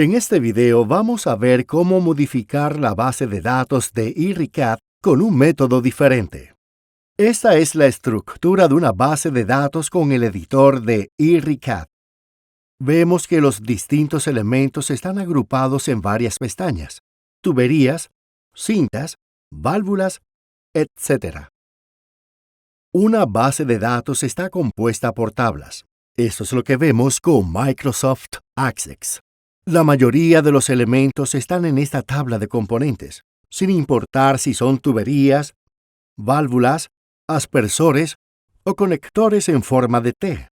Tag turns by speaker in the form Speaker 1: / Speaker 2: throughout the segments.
Speaker 1: En este video vamos a ver cómo modificar la base de datos de eRecap con un método diferente. Esta es la estructura de una base de datos con el editor de eRecap. Vemos que los distintos elementos están agrupados en varias pestañas: tuberías, cintas, válvulas, etc. Una base de datos está compuesta por tablas. Esto es lo que vemos con Microsoft Access. La mayoría de los elementos están en esta tabla de componentes, sin importar si son tuberías, válvulas, aspersores o conectores en forma de T.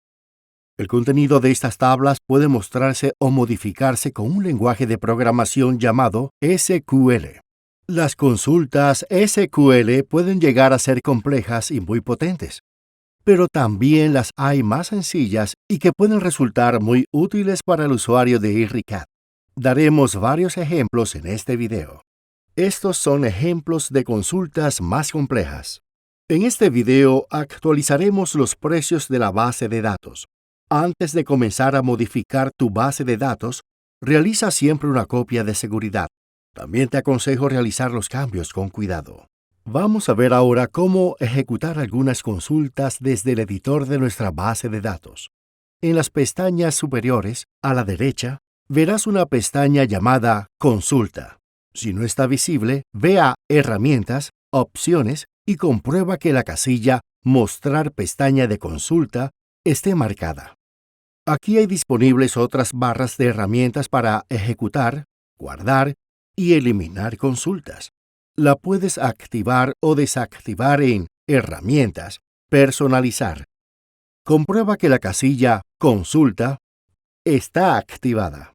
Speaker 1: El contenido de estas tablas puede mostrarse o modificarse con un lenguaje de programación llamado SQL. Las consultas SQL pueden llegar a ser complejas y muy potentes, pero también las hay más sencillas y que pueden resultar muy útiles para el usuario de eRecap. Daremos varios ejemplos en este video. Estos son ejemplos de consultas más complejas. En este video actualizaremos los precios de la base de datos. Antes de comenzar a modificar tu base de datos, realiza siempre una copia de seguridad. También te aconsejo realizar los cambios con cuidado. Vamos a ver ahora cómo ejecutar algunas consultas desde el editor de nuestra base de datos. En las pestañas superiores, a la derecha, verás una pestaña llamada Consulta. Si no está visible, ve a Herramientas, Opciones y comprueba que la casilla Mostrar pestaña de consulta esté marcada. Aquí hay disponibles otras barras de herramientas para ejecutar, guardar y eliminar consultas. La puedes activar o desactivar en Herramientas, Personalizar. Comprueba que la casilla Consulta está activada.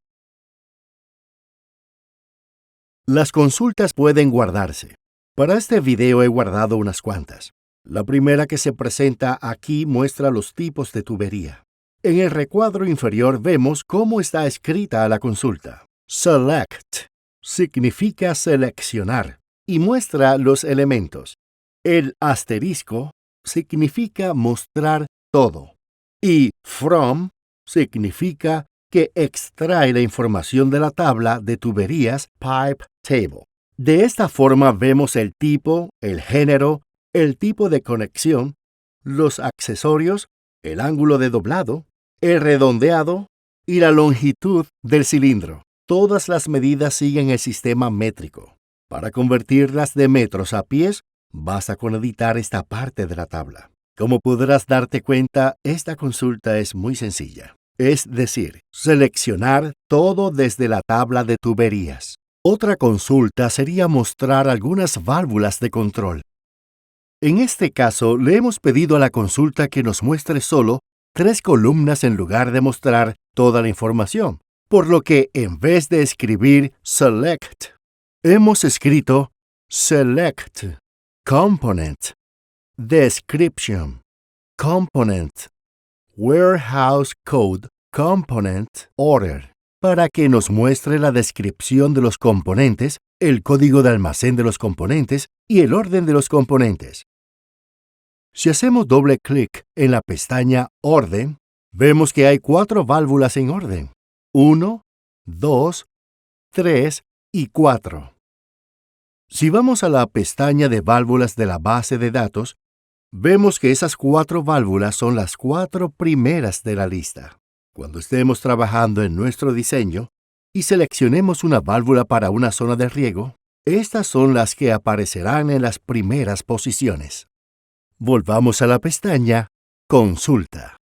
Speaker 1: Las consultas pueden guardarse. Para este video he guardado unas cuantas. La primera que se presenta aquí muestra los tipos de tubería. En el recuadro inferior vemos cómo está escrita la consulta. Select significa seleccionar y muestra los elementos. El asterisco significa mostrar todo. Y from significa que extrae la información de la tabla de tuberías Pipe Table. De esta forma vemos el tipo, el género, el tipo de conexión, los accesorios, el ángulo de doblado, el redondeado y la longitud del cilindro. Todas las medidas siguen el sistema métrico. Para convertirlas de metros a pies, basta con editar esta parte de la tabla. Como podrás darte cuenta, esta consulta es muy sencilla. Es decir, seleccionar todo desde la tabla de tuberías. Otra consulta sería mostrar algunas válvulas de control. En este caso, le hemos pedido a la consulta que nos muestre solo 3 columnas en lugar de mostrar toda la información, por lo que en vez de escribir select, hemos escrito select, component, description, component, warehouse code, component, order, para que nos muestre la descripción de los componentes, el código de almacén de los componentes y el orden de los componentes. Si hacemos doble clic en la pestaña Orden, vemos que hay 4 válvulas en orden: 1, 2, 3 y 4. Si vamos a la pestaña de válvulas de la base de datos, vemos que esas 4 válvulas son las 4 primeras de la lista. Cuando estemos trabajando en nuestro diseño y seleccionemos una válvula para una zona de riego, estas son las que aparecerán en las primeras posiciones. Volvamos a la pestaña Consulta.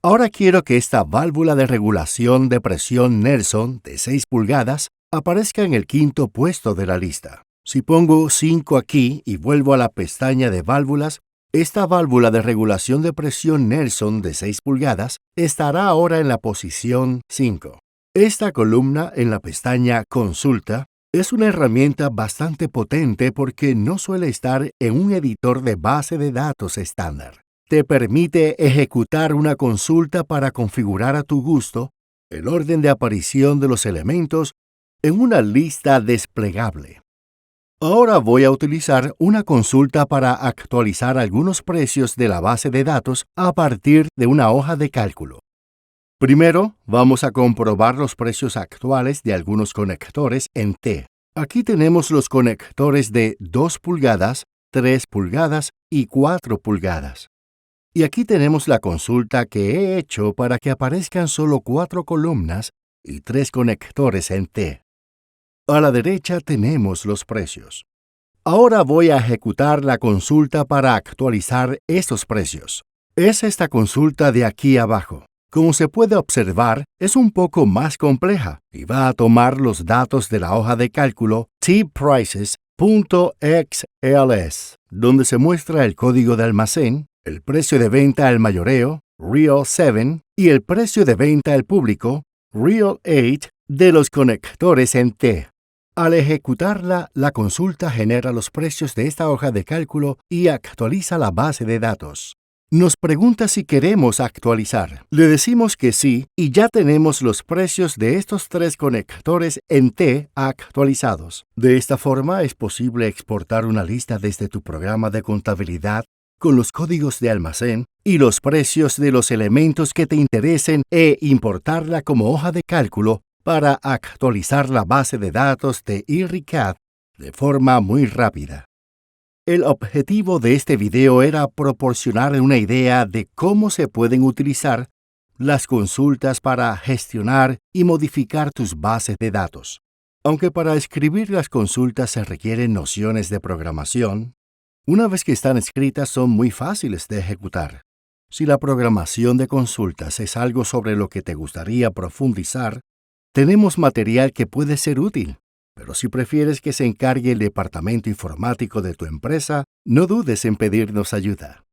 Speaker 1: Ahora quiero que esta válvula de regulación de presión Nelson de 6 pulgadas aparezca en el 5º puesto de la lista. Si pongo 5 aquí y vuelvo a la pestaña de válvulas, esta válvula de regulación de presión Nelson de 6 pulgadas estará ahora en la posición 5. Esta columna en la pestaña Consulta es una herramienta bastante potente porque no suele estar en un editor de base de datos estándar. Te permite ejecutar una consulta para configurar a tu gusto el orden de aparición de los elementos en una lista desplegable. Ahora voy a utilizar una consulta para actualizar algunos precios de la base de datos a partir de una hoja de cálculo. Primero, vamos a comprobar los precios actuales de algunos conectores en T. Aquí tenemos los conectores de 2 pulgadas, 3 pulgadas y 4 pulgadas. Y aquí tenemos la consulta que he hecho para que aparezcan solo 4 columnas y 3 conectores en T. A la derecha tenemos los precios. Ahora voy a ejecutar la consulta para actualizar estos precios. Es esta consulta de aquí abajo. Como se puede observar, es un poco más compleja y va a tomar los datos de la hoja de cálculo tprices.xls, donde se muestra el código de almacén, el precio de venta al mayoreo, Real 7, y el precio de venta al público, Real 8, de los conectores en T. Al ejecutarla, la consulta genera los precios de esta hoja de cálculo y actualiza la base de datos. Nos pregunta si queremos actualizar. Le decimos que sí y ya tenemos los precios de estos 3 conectores en T actualizados. De esta forma es posible exportar una lista desde tu programa de contabilidad con los códigos de almacén y los precios de los elementos que te interesen e importarla como hoja de cálculo para actualizar la base de datos de eRecap de forma muy rápida. El objetivo de este video era proporcionar una idea de cómo se pueden utilizar las consultas para gestionar y modificar tus bases de datos. Aunque para escribir las consultas se requieren nociones de programación, una vez que están escritas son muy fáciles de ejecutar. Si la programación de consultas es algo sobre lo que te gustaría profundizar, tenemos material que puede ser útil. Pero si prefieres que se encargue el departamento informático de tu empresa, no dudes en pedirnos ayuda.